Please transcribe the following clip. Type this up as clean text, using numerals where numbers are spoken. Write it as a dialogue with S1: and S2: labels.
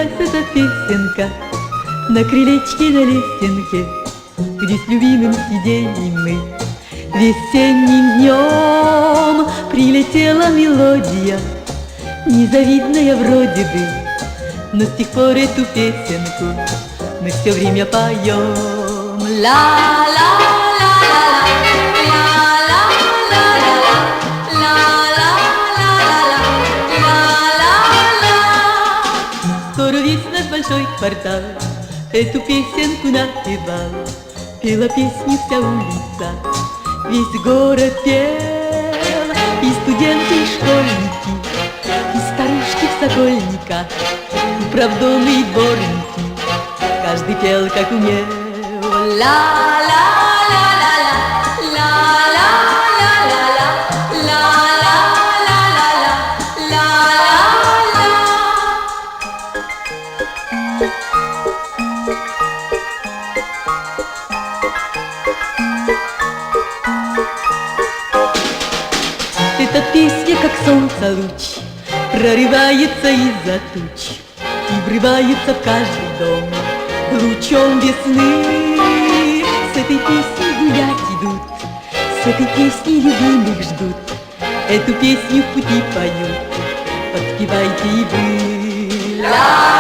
S1: Родилась эта песенка на крылечке, на лесенке, где с любимым сидели мы. Весенним днем прилетела мелодия, незавидная вроде бы, но с тех пор эту песенку мы все время поем. Скоро весь наш большой квартал эту песенку напевал. Пела песню вся улица, весь город пел. И студенты, и школьники, и старушки в сокольниках, и правдомы, и дворники, каждый пел, как умел. Эта песня, как солнце луч, прорывается из-за туч и врывается в каждый дом лучом весны. С этой песней гулять идут, с этой песней любимых ждут, эту песню в пути поют, подпевайте и вы.